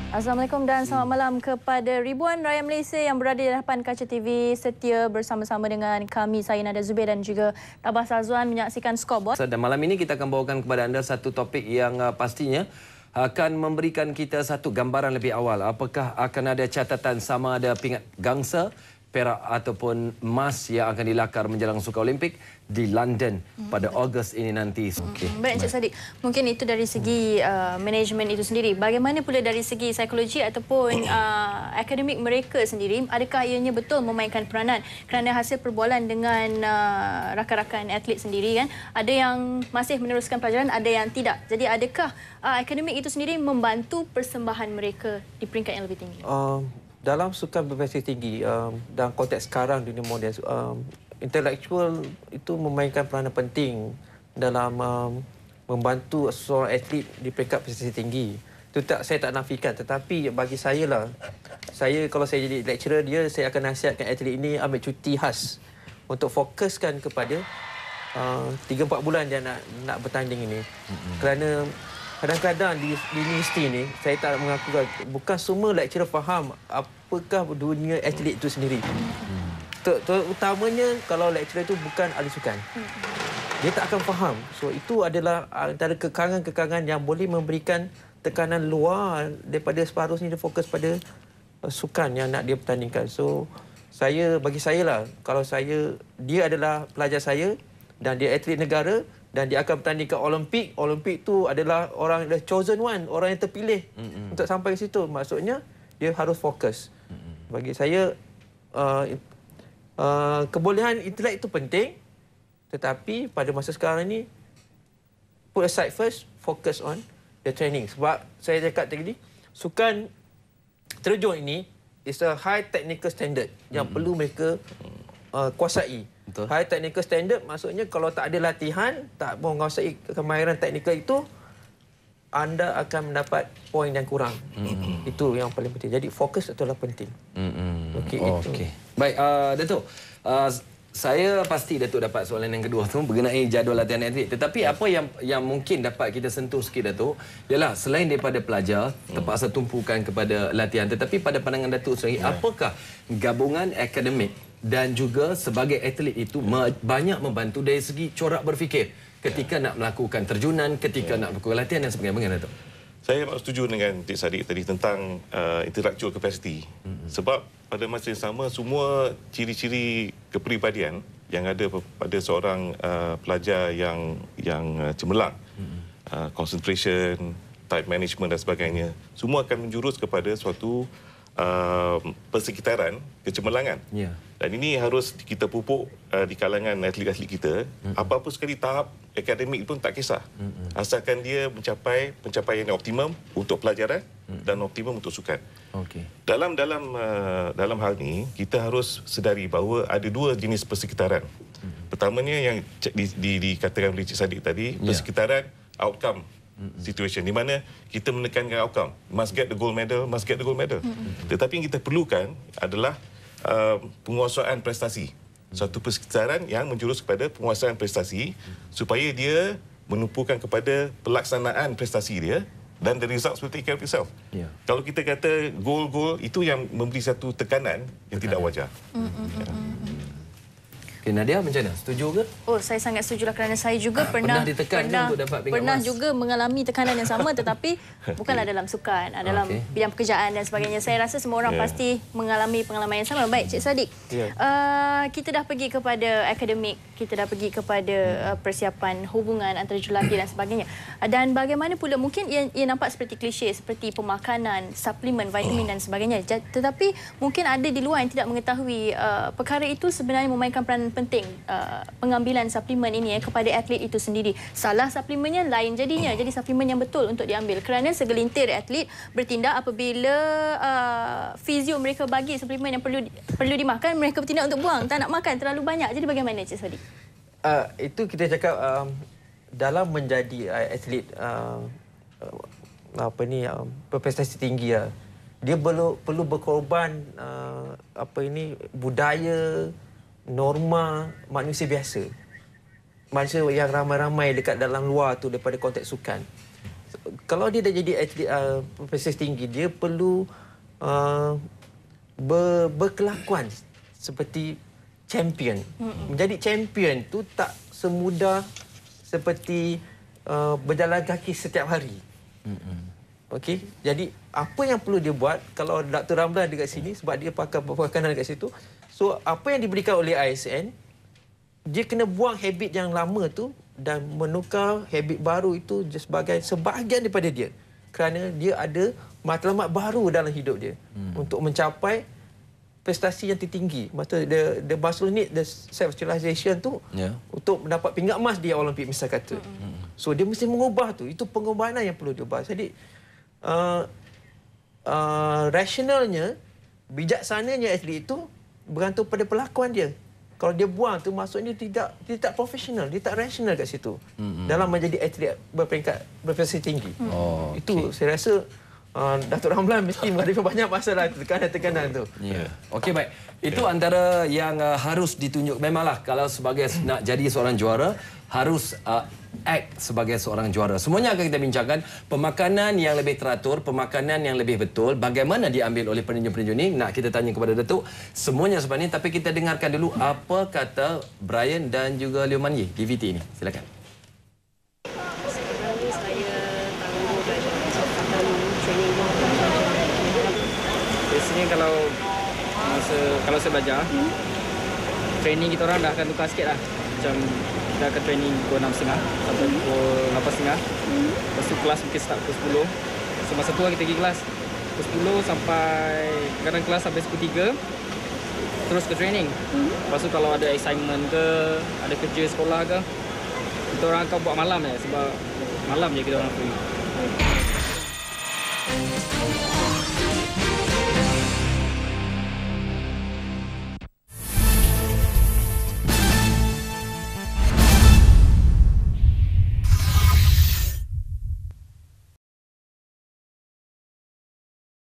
Assalamualaikum dan selamat malam kepada ribuan rakyat Malaysia yang berada di hadapan kaca TV setia bersama-sama dengan kami, saya Nada Zubair dan juga Tabah Sazwan menyaksikan Scoreboard. Dan malam ini kita akan bawakan kepada anda satu topik yang pastinya akan memberikan kita satu gambaran lebih awal. Apakah akan ada catatan sama ada pingat gangsa, perak ataupun emas yang akan dilakar menjelang Sukan Olimpik di London pada Ogos ini nanti. Baik, Encik Sadiq. Mungkin itu dari segi manajemen itu sendiri. Bagaimana pula dari segi psikologi ataupun akademik mereka sendiri? Adakah ianya betul memainkan peranan? Kerana hasil perbualan dengan rakan-rakan atlet sendiri kan, ada yang masih meneruskan pelajaran, ada yang tidak. Jadi adakah akademik itu sendiri membantu persembahan mereka di peringkat yang lebih tinggi? Dalam sukan berprestasi tinggi, dalam konteks sekarang dunia moden, intelektual itu memainkan peranan penting dalam membantu seorang atlet di peringkat prestasi tinggi. Itu saya tak nafikan, tetapi bagi saya lah, kalau saya jadi lecturer dia, saya akan nasihatkan atlet ini ambil cuti khas untuk fokuskan kepada 3-4 bulan dia nak bertanding ini. Kerana kadang-kadang di universiti ni, saya tak mengaku, bukan semua lecturer faham apakah dunia atlet itu sendiri. Terutamanya kalau lecturer itu bukan ahli sukan. Dia tak akan faham. So itu adalah antara kekangan-kekangan yang boleh memberikan tekanan luar daripada seharusnya dia fokus pada sukan yang nak dia pertandingkan. So bagi saya lah, kalau dia adalah pelajar saya dan dia atlet negara, dan dia akan bertanding ke Olimpik. Olimpik tu adalah orang the chosen one, orang yang terpilih untuk sampai ke situ. Maksudnya dia harus fokus. Bagi saya kebolehan intelek itu penting, tetapi pada masa sekarang ni put aside first, focus on the training. Sebab saya cakap tadi, sukan terjun ini is a high technical standard yang perlu mereka kuasai. Betul. High technical standard maksudnya kalau tak ada latihan, tak menguasai kemahiran teknikal itu, anda akan mendapat poin yang kurang. Itu yang paling penting. Jadi fokus itulah penting. Okey. Baik, Datuk. Saya pasti Datuk dapat soalan yang kedua tu mengenai jadual latihan atlet. Tetapi apa yang mungkin dapat kita sentuh sikit, Datuk, ialah selain daripada pelajar terpaksa tumpukan kepada latihan, tetapi pada pandangan Datuk sendiri, apakah gabungan akademik dan juga sebagai atlet itu banyak membantu dari segi corak berfikir ketika nak melakukan terjunan, ketika nak melakukan latihan dan sebagainya? Bagaimana, Datuk? Saya setuju dengan Encik Sadiq tadi tentang intellectual capacity. Sebab pada masa yang sama, semua ciri-ciri kepribadian yang ada pada seorang pelajar yang cemerlang, concentration, time management dan sebagainya, semua akan menjurus kepada suatu persekitaran kecemerlangan. Dan ini harus kita pupuk di kalangan atlet-atlet kita. Apa-apa sekali tahap akademik pun tak kisah. Asalkan dia mencapai pencapaian yang optimum untuk pelajaran dan optimum untuk sukan. Dalam hal ini, kita harus sedari bahawa ada dua jenis persekitaran. Pertamanya yang dikatakan oleh Encik Sadiq tadi, persekitaran outcome situation, di mana kita menekankan outcome, must get the gold medal. Tetapi yang kita perlukan adalah penguasaan prestasi. Satu persekitaran yang menjurus kepada penguasaan prestasi supaya dia menumpukan kepada pelaksanaan prestasi dia, dan the results will take care of itself. Kalau kita kata goal, itu yang memberi satu tekanan yang tidak wajar. Nadia, macam mana? Setuju ke? Oh, saya sangat setujulah kerana saya juga pernah ditekan untuk dapat pingat emas. juga mengalami tekanan yang sama, tetapi bukanlah dalam sukan, dalam bidang pekerjaan dan sebagainya. Saya rasa semua orang pasti mengalami pengalaman yang sama. Baik, Cik Sadiq. Kita dah pergi kepada akademik, kita dah pergi kepada persiapan hubungan antara jurulagi dan sebagainya. Dan bagaimana pula, mungkin ia nampak seperti klise, seperti pemakanan, suplemen, vitamin dan sebagainya. Tetapi mungkin ada di luar yang tidak mengetahui perkara itu sebenarnya memainkan peranan penting, pengambilan suplemen ini kepada atlet itu sendiri. Salah suplemennya lain jadinya. Jadi suplemen yang betul untuk diambil. Kerana segelintir atlet bertindak apabila fizio mereka bagi suplemen yang perlu dimakan, mereka bertindak untuk buang. Tak nak makan terlalu banyak. Jadi bagaimana, Cik Sadiq? Itu kita cakap dalam menjadi atlet berprestasi tinggi, dia perlu berkorban budaya, norma manusia biasa. Manusia yang ramai-ramai dekat dalam luar tu daripada konteks sukan. kalau dia dah jadi atlet prestasi tinggi, dia perlu berkelakuan seperti champion. Menjadi champion tu tak semudah seperti berjalan kaki setiap hari. Okey, jadi apa yang perlu dia buat kalau Dr. Ramlan dekat sini sebab dia pakar perpakanan dekat situ. So apa yang diberikan oleh ISN, dia kena buang habit yang lama tu dan menukar habit baru itu sebagai sebahagian daripada dia. Kerana dia ada matlamat baru dalam hidup dia untuk mencapai prestasi yang tertinggi. Maksudnya the muscle need the self-actualization tu untuk mendapat pingat emas di Olimpik misal kata. So dia mesti mengubah tu. Itu pengorbanan yang perlu dia buat. Jadi rasionalnya, bijaksananya atlet itu bergantung pada pelakuan dia. Kalau dia buang tu maksudnya dia tak profesional, dia tak rasional kat situ. Dalam menjadi atlet berperingkat berprestasi tinggi. Itu saya rasa Datuk Ramlan mesti menghadapi banyak masalah tekanan-tekanan tu. Ya. Okey, baik. Itu antara yang harus ditunjuk. Memanglah kalau sebagai nak jadi seorang juara harus act sebagai seorang juara. Semuanya akan kita bincangkan. Pemakanan yang lebih teratur, pemakanan yang lebih betul, bagaimana diambil oleh penunjuk-penunjuk ni, nak kita tanya kepada Datuk. Semuanya sebenarnya, tapi kita dengarkan dulu apa kata Brian dan juga Leoman Ye di VT ini. Silakan. Biasanya kalau saya belajar, training kita orang dah akan tukar sikit lah. Macam kita akan training pukul 6.30 sampai pukul 8.30. Lepas tu kelas mungkin start pukul 10. So masa tu kita pergi kelas pukul 10 sampai kadang kelas sampai pukul 3. Terus ke training. Lepas tu kalau ada assignment ke, ada kerja sekolah ke, kita orang akan buat malam sebab malam je kita orang free.